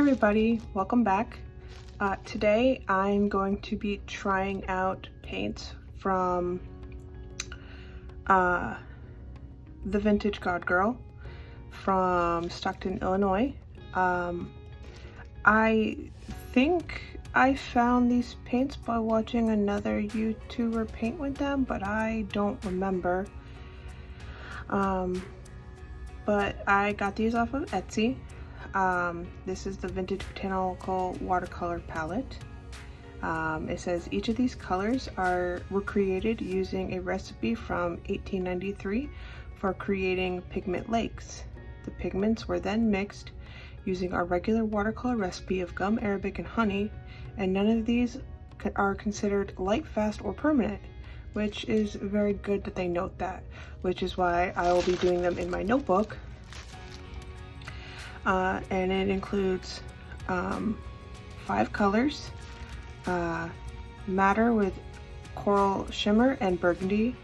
everybody, welcome back. Today I'm going to be trying out paints from the Vintage God Girl from Stockton, Illinois. I think I found these paints by watching another YouTuber paint with them, but I don't remember. But I got these off of Etsy. This is the Vintage Botanical Watercolor palette. It says each of these colors were created using a recipe from 1893 for creating pigment lakes. The pigments were then mixed using our regular watercolor recipe of gum arabic and honey, and none of these are considered light, fast, or permanent, which is very good that they note that, which is why I will be doing them in my notebook. And it includes 5 colors: madder with coral shimmer and burgundy,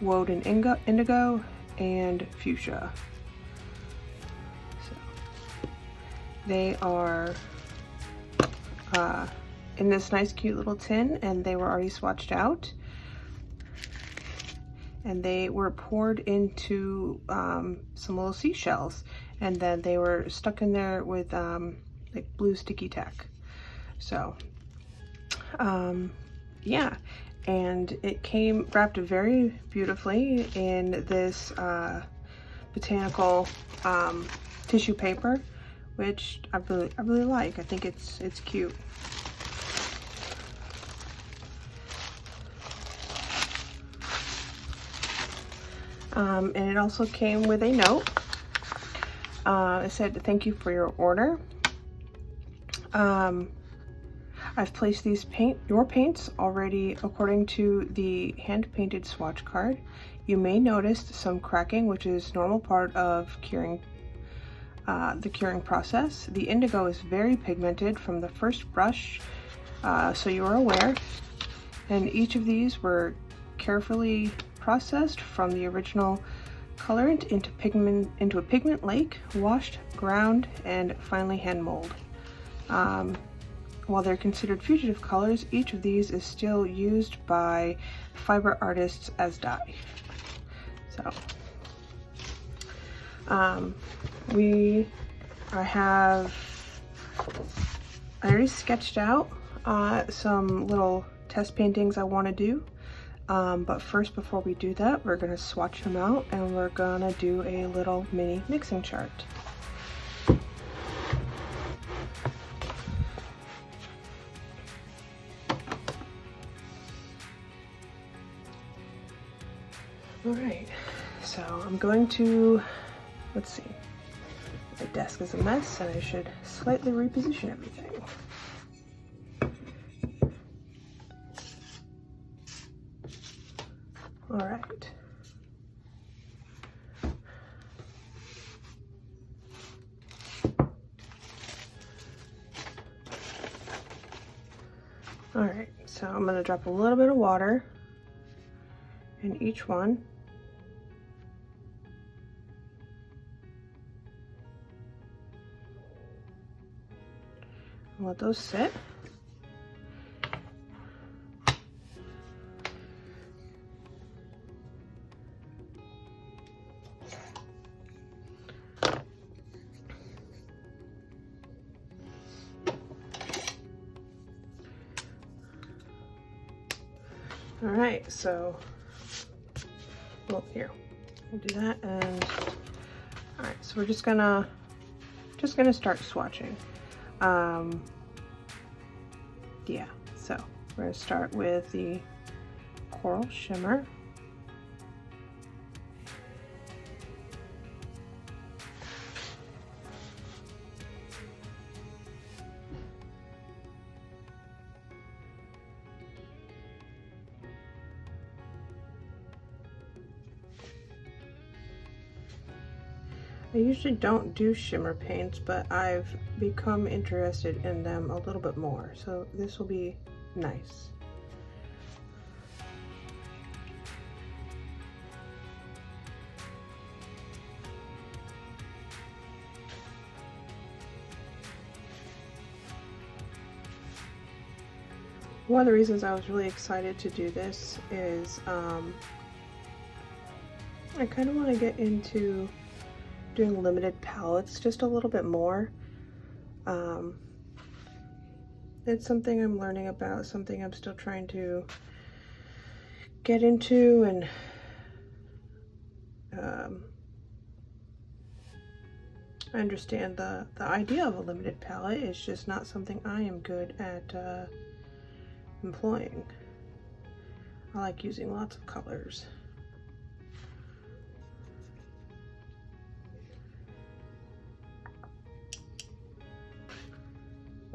woad and indigo, and fuchsia. So they are in this nice cute little tin, and they were already swatched out, and they were poured into some little seashells, and then they were stuck in there with like blue sticky tack. So yeah, and it came wrapped very beautifully in this botanical tissue paper, which I really like. I think it's cute. And it also came with a note. It said, "Thank you for your order. I've placed your paints already according to the hand-painted swatch card. You may notice some cracking, which is normal part of the curing process. The indigo is very pigmented from the first brush, so you are aware. And each of these were carefully processed from the original colorant into a pigment lake, washed, ground, and finally hand molded. While they're considered fugitive colors, each of these is still used by fiber artists as dye." So I already sketched out some little test paintings I want to do. But first, before we do that, we're going to swatch them out, and we're going to do a little mini mixing chart. Alright, so I'm going to, let's see, my desk is a mess and I should slightly reposition everything. All right. All right, so I'm going to drop a little bit of water in each one. Let those sit. All right, so, well, here, we'll do that, and all right, so we're just gonna start swatching. Yeah, so we're gonna start with the coral shimmer. I usually don't do shimmer paints, but I've become interested in them a little bit more, so this will be nice. One of the reasons I was really excited to do this is I kind of want to get into doing limited palettes just a little bit more. It's something I'm learning about, something I'm still trying to get into, and I understand the idea of a limited palette. It's just not something I am good at employing. I like using lots of colors.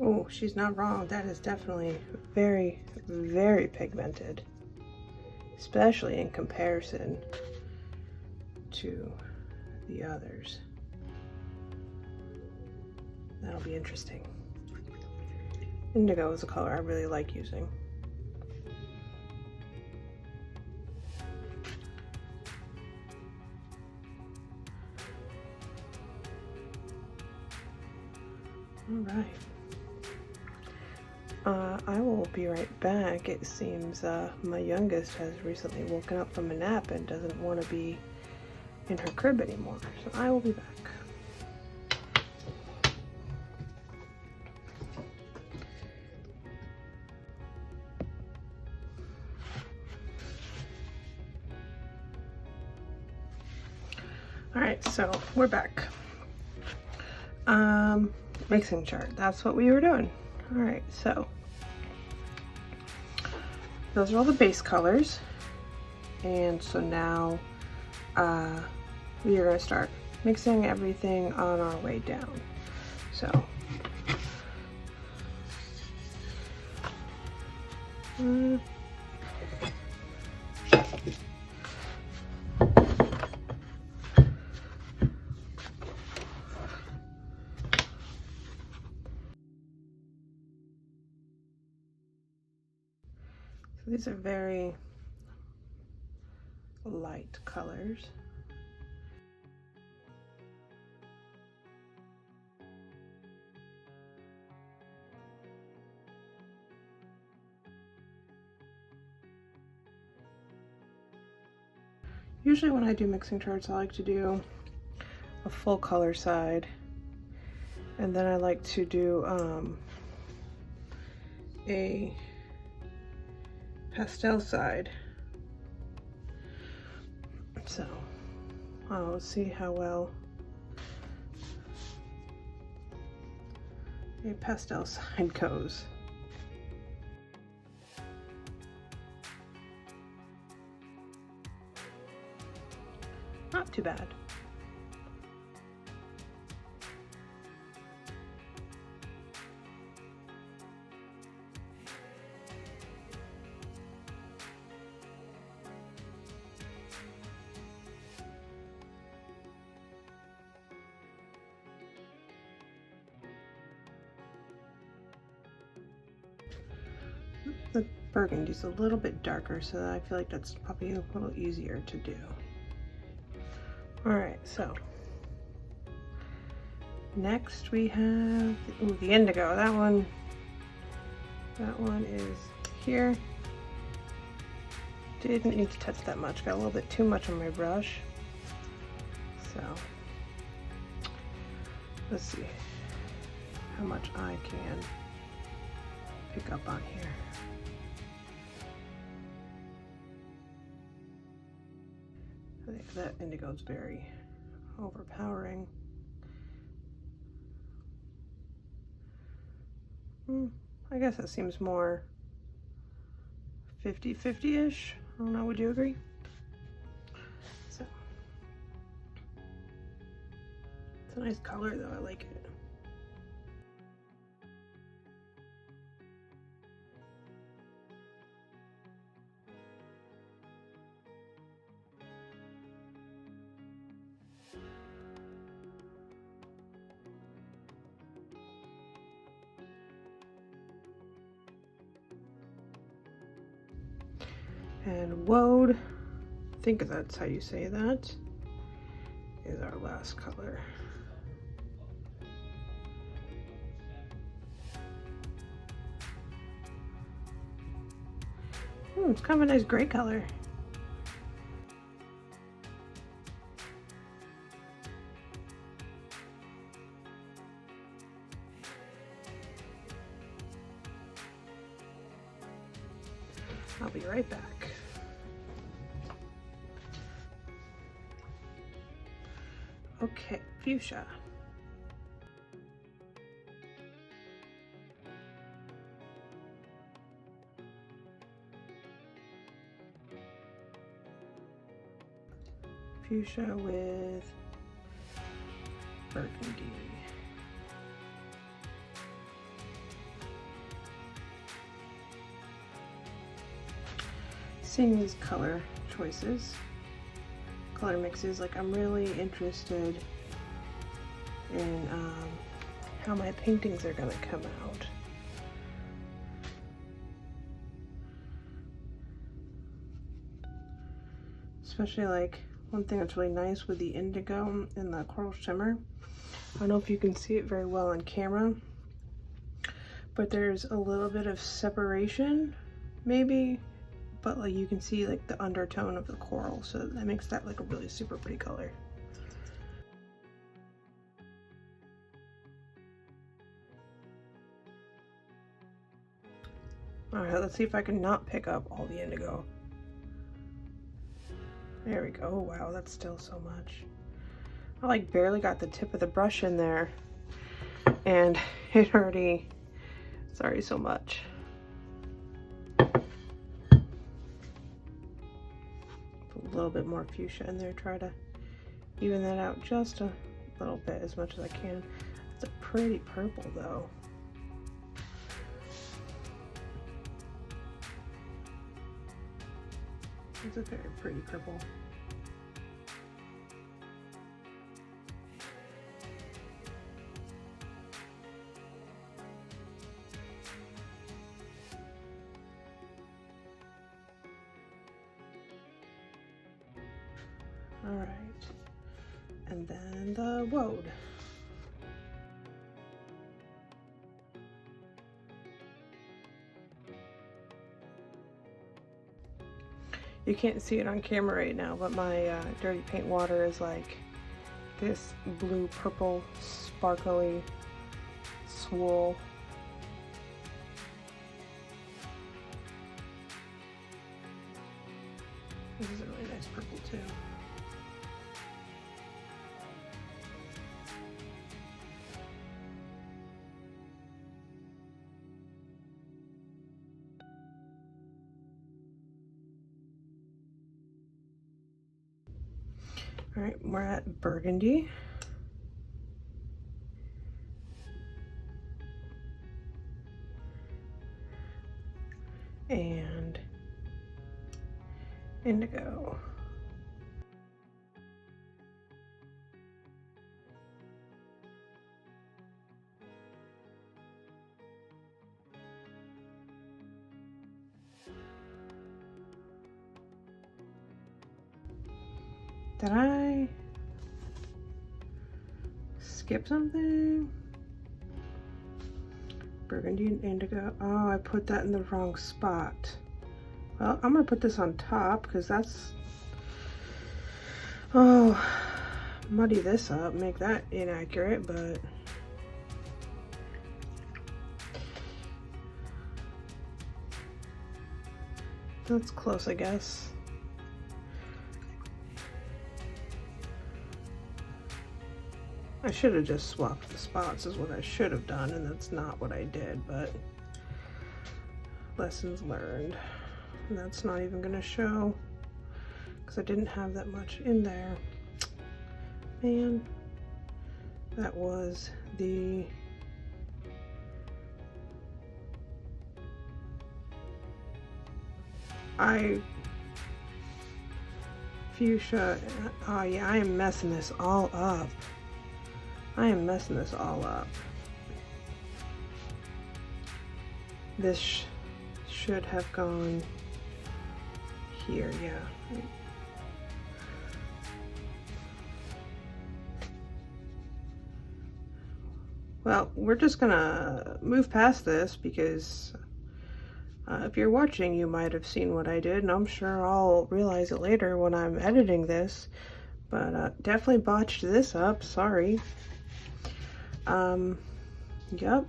Oh, she's not wrong. That is definitely very, very pigmented, especially in comparison to the others. That'll be interesting. Indigo is a color I really like using. All right. I will be right back. It seems my youngest has recently woken up from a nap and doesn't want to be in her crib anymore, so I will be back. Alright, so we're back. Mixing chart, that's what we were doing. Alright, so those are all the base colors, and so now we are going to start mixing everything on our way down. So these are very light colors. Usually when I do mixing charts, I like to do a full color side, and then I like to do a pastel side. So I'll see how well a pastel side goes. Not too bad. The burgundy's a little bit darker, so I feel like that's probably a little easier to do. Alright, so next we have the indigo. That one is here. Didn't need to touch that much, got a little bit too much on my brush. So let's see how much I can pick up on here. I think that indigo is very overpowering. I guess it seems more 50-50-ish. I don't know, would you agree? So it's a nice color though, I like it. And woad, I think that's how you say that, is our last color. it's kind of a nice gray color. I'll be right back. Okay, fuchsia. Fuchsia with burgundy. Seeing these color choices, color mixes, like I'm really interested in how my paintings are gonna come out. Especially like one thing that's really nice with the indigo and the coral shimmer. I don't know if you can see it very well on camera, but there's a little bit of separation, maybe, but like you can see like the undertone of the coral, so that makes that like a really super pretty color. All right, let's see if I can not pick up all the indigo. There we go. Oh, wow, that's still so much. I like barely got the tip of the brush in there, and it's already so much. Put a little bit more fuchsia in there, try to even that out just a little bit, as much as I can. It's a pretty purple though. It's a very pretty purple. All right, and then the woad. You can't see it on camera right now, but my dirty paint water is like this blue purple sparkly swirl. This is a really nice purple too. All right, we're at burgundy. And indigo. Did I skip something? Burgundy and indigo. Oh, I put that in the wrong spot. Well, I'm gonna put this on top because that's, oh, muddy this up, make that inaccurate, but that's close, I guess. I should have just swapped the spots is what I should have done, and that's not what I did, but lessons learned. And that's not even gonna show because I didn't have that much in there. Man, that was the fuchsia. Oh yeah, I am messing this all up. I am messing this all up. This should have gone here, yeah. Well, we're just gonna move past this because If you're watching, you might have seen what I did, and I'm sure I'll realize it later when I'm editing this, but definitely botched this up, sorry. Yep.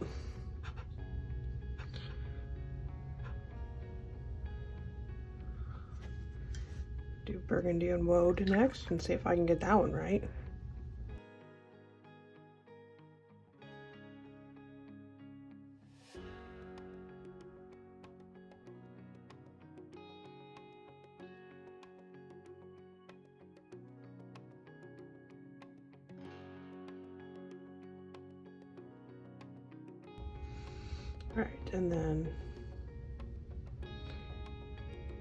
Do Burgundy and Woad next and see if I can get that one right. All right, and then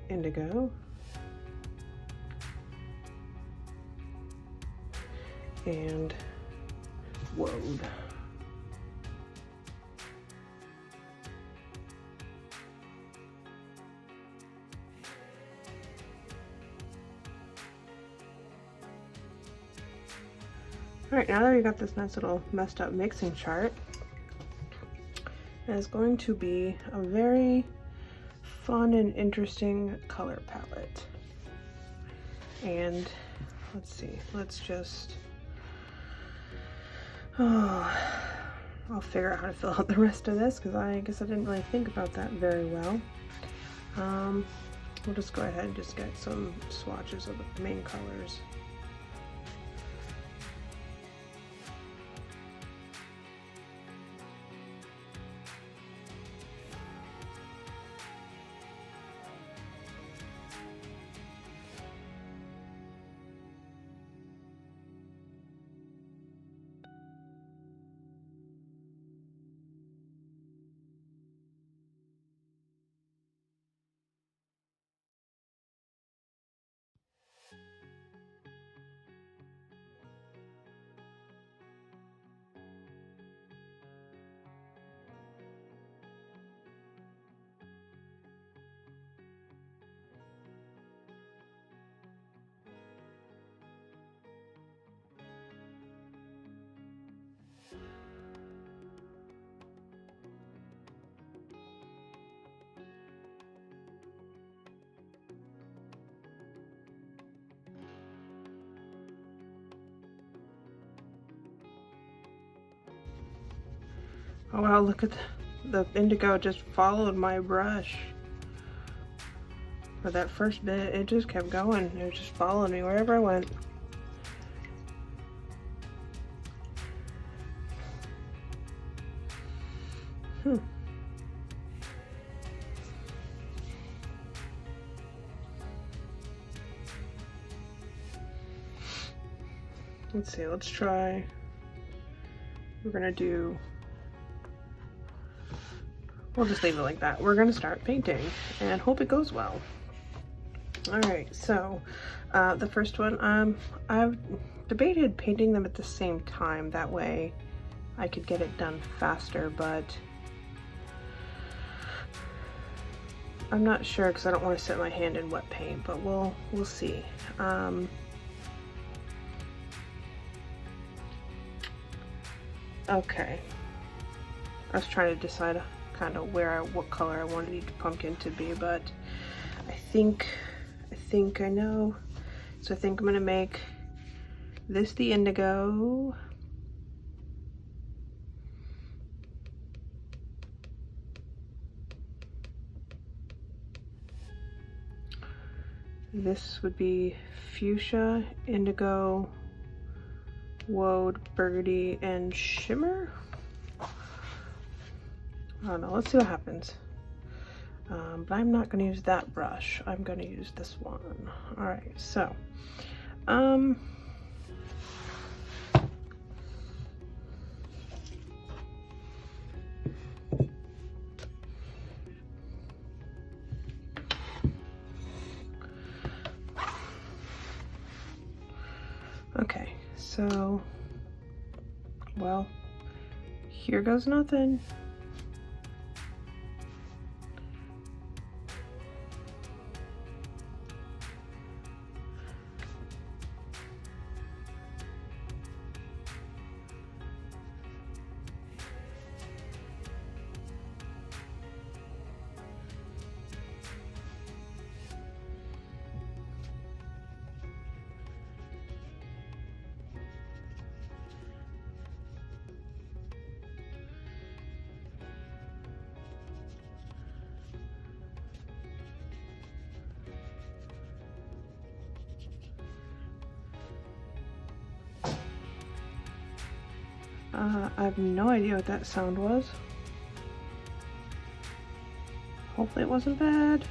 Indigo. And Woad. All right, now that we got this nice little messed up mixing chart, it's going to be a very fun and interesting color palette. And let's see, let's just, I'll figure out how to fill out the rest of this because I guess I didn't really think about that very well. We'll just go ahead and just get some swatches of the main colors. Oh wow, look at the indigo just followed my brush. For that first bit, it just kept going. It just followed me wherever I went. Let's see, let's try. We're gonna do, we'll just leave it like that. We're gonna start painting and hope it goes well. All right, so the first one, I've debated painting them at the same time. That way I could get it done faster, but I'm not sure because I don't want to set my hand in wet paint, but we'll see. Okay, I was trying to decide kind of what color I wanted each pumpkin to be, but I think I know. So I think I'm gonna make this the indigo. This would be fuchsia, indigo, woad, burgundy, and shimmer. I don't know, let's see what happens. But I'm not gonna use that brush. I'm gonna use this one. All right, so, okay, so, well, here goes nothing. I have no idea what that sound was. Hopefully it wasn't bad.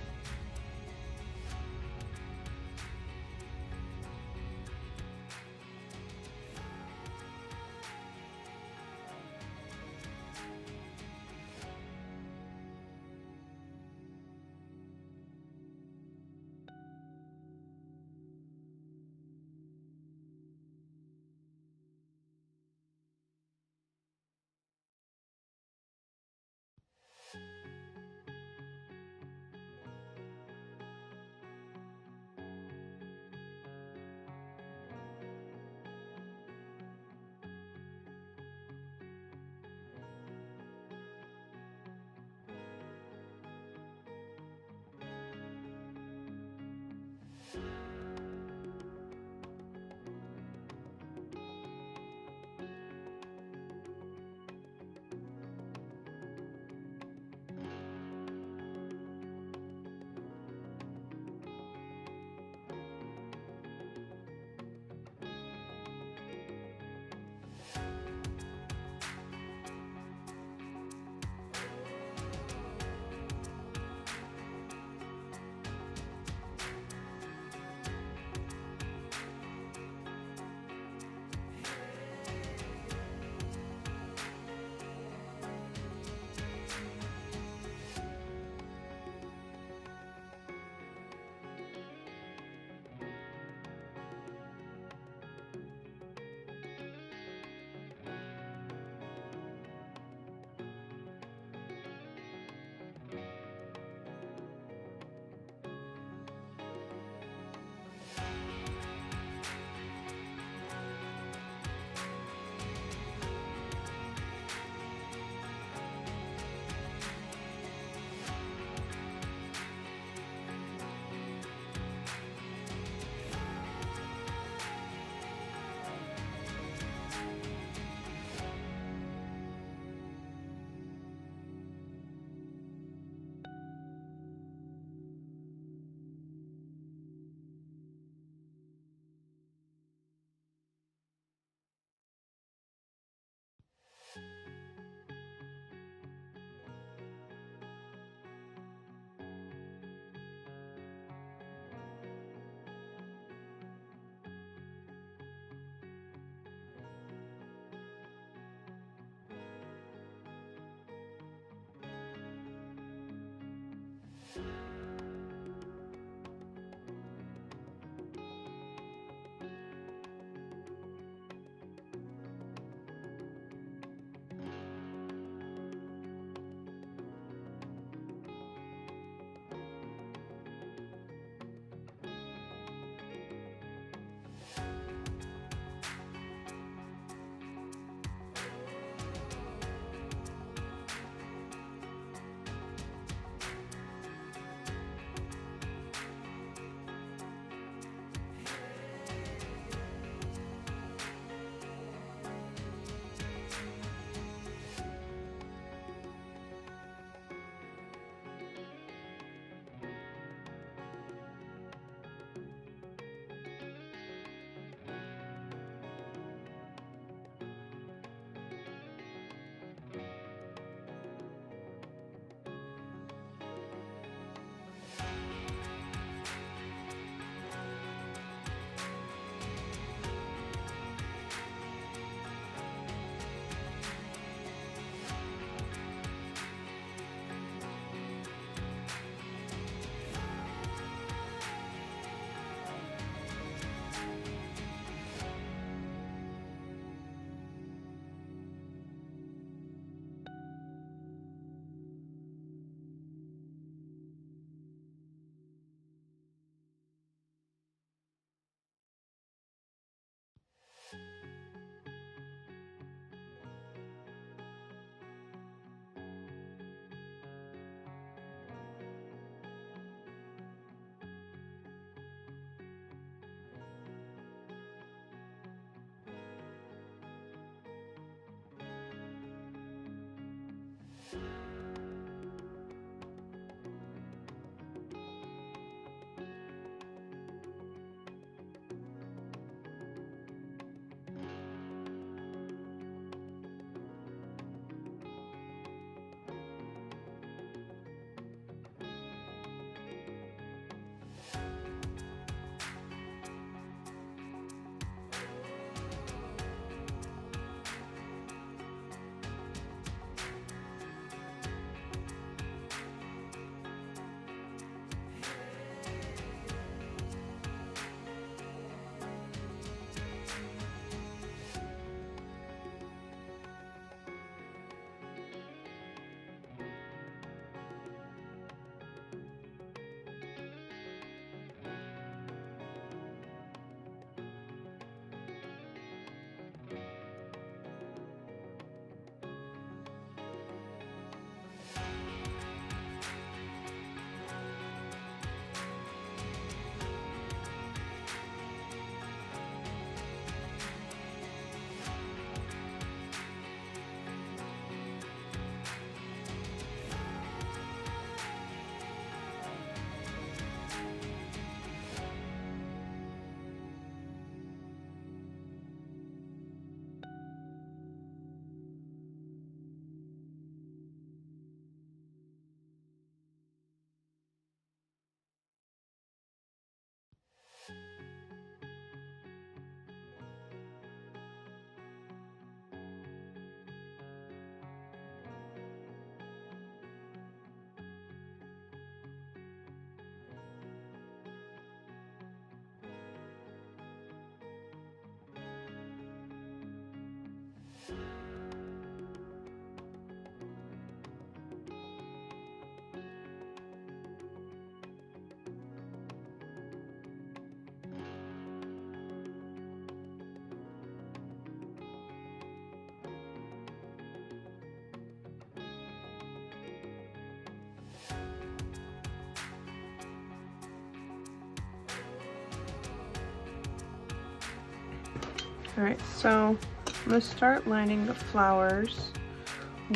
Alright, so I'm going to start lining the flowers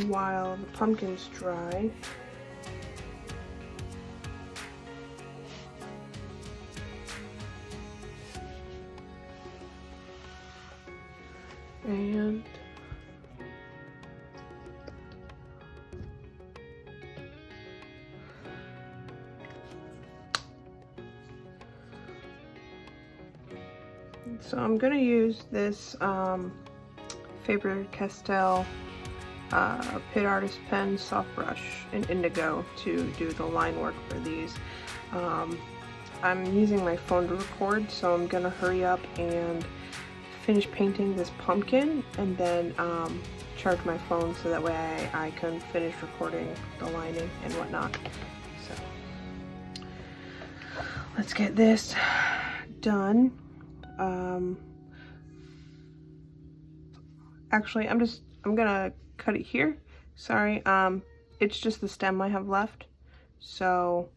while the pumpkins dry. And so I'm going to use this Faber-Castell Pitt Artist Pen Soft Brush in Indigo to do the line work for these. I'm using my phone to record, so I'm going to hurry up and finish painting this pumpkin and then charge my phone so that way I can finish recording the lining and whatnot. So let's get this done. Actually, I'm gonna cut it here. Sorry, it's just the stem I have left, so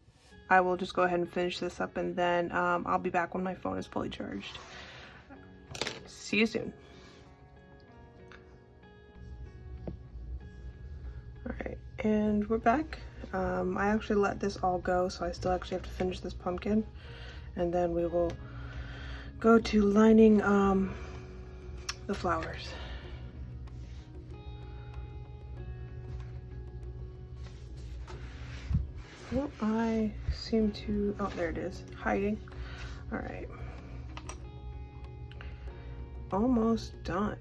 I will just go ahead and finish this up, and then I'll be back when my phone is fully charged. See you soon. Alright, and we're back. I actually let this all go, so I still actually have to finish this pumpkin, and then we will go to lining the flowers. Well, I seem to, oh, there it is, hiding. Alright. Almost done.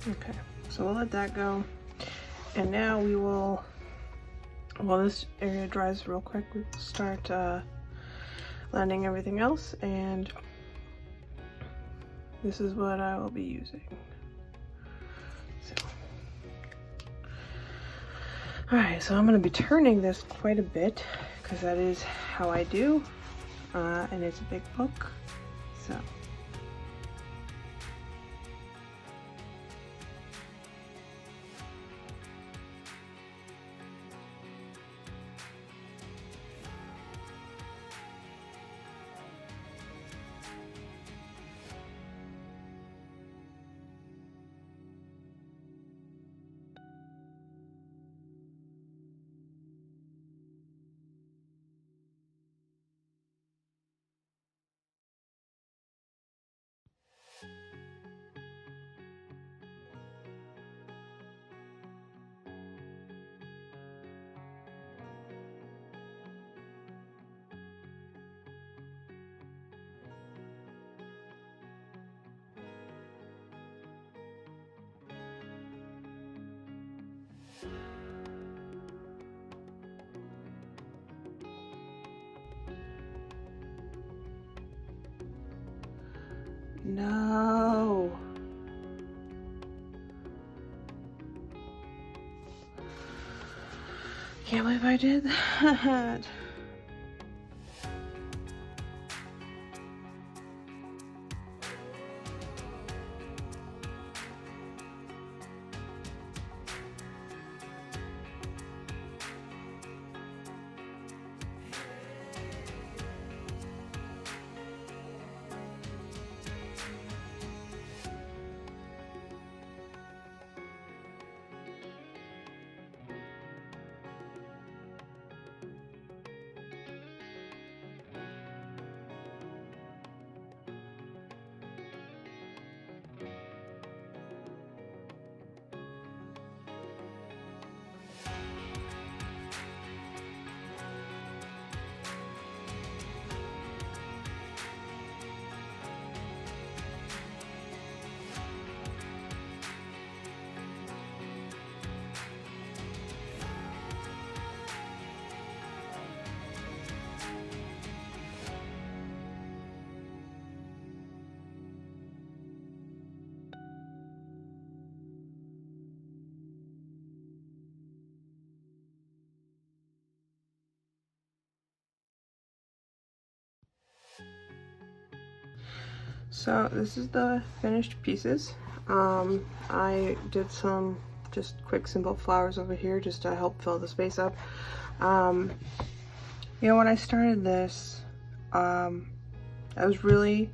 Okay, so we'll let that go. And now we will, while this area dries real quick, we will start blending everything else, and this is what I will be using. So, alright, so I'm going to be turning this quite a bit because that is how I do, and it's a big book, so. No. Can't believe I did that. So this is the finished pieces. I did some just quick simple flowers over here just to help fill the space up. You know, when I started this, I was really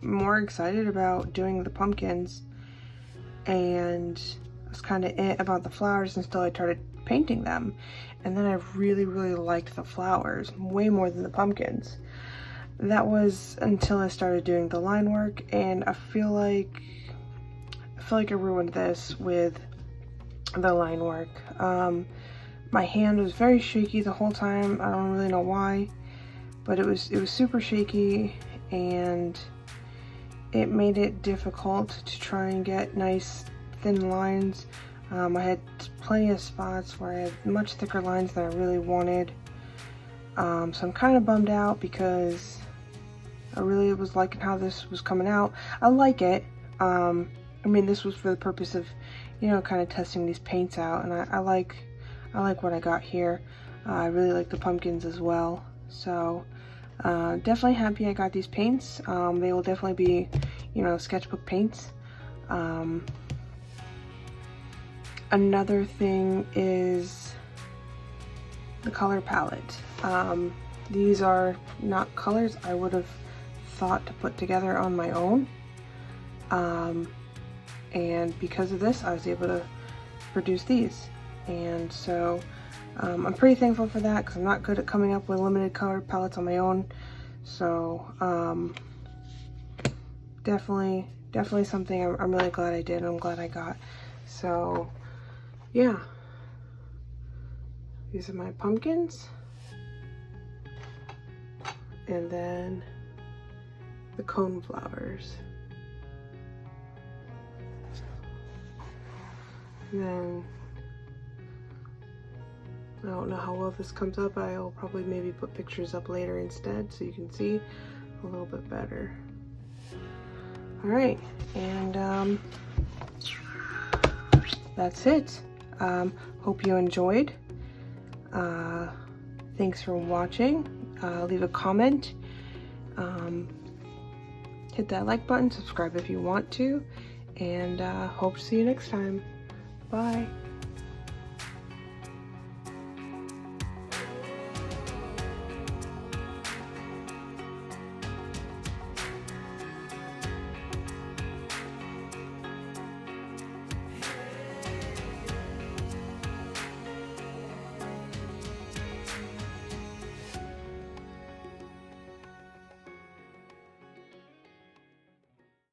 more excited about doing the pumpkins, and I was kind of about the flowers until I started painting them, and then I really liked the flowers way more than the pumpkins. That was until I started doing the line work, and I feel like I ruined this with the line work. My hand was very shaky the whole time. I don't really know why, but it was super shaky, and it made it difficult to try and get nice thin lines. I had plenty of spots where I had much thicker lines than I really wanted. So I'm kind of bummed out because I really was liking how this was coming out. I like it. I mean, this was for the purpose of, you know, kind of testing these paints out, and I like what I got here. I really like the pumpkins as well. So definitely happy I got these paints. They will definitely be, you know, sketchbook paints. Another thing is the color palette. These are not colors I would have thought to put together on my own. And because of this, I was able to produce these. And so I'm pretty thankful for that, because I'm not good at coming up with limited color palettes on my own. So definitely something I'm really glad I did, and I'm glad I got. So yeah, these are my pumpkins, and then the cone flowers. And then I don't know how well this comes up. I'll probably maybe put pictures up later instead so you can see a little bit better. All right, and that's it. Hope you enjoyed. Thanks for watching. Leave a comment. Hit that like button, subscribe if you want to, and hope to see you next time. Bye.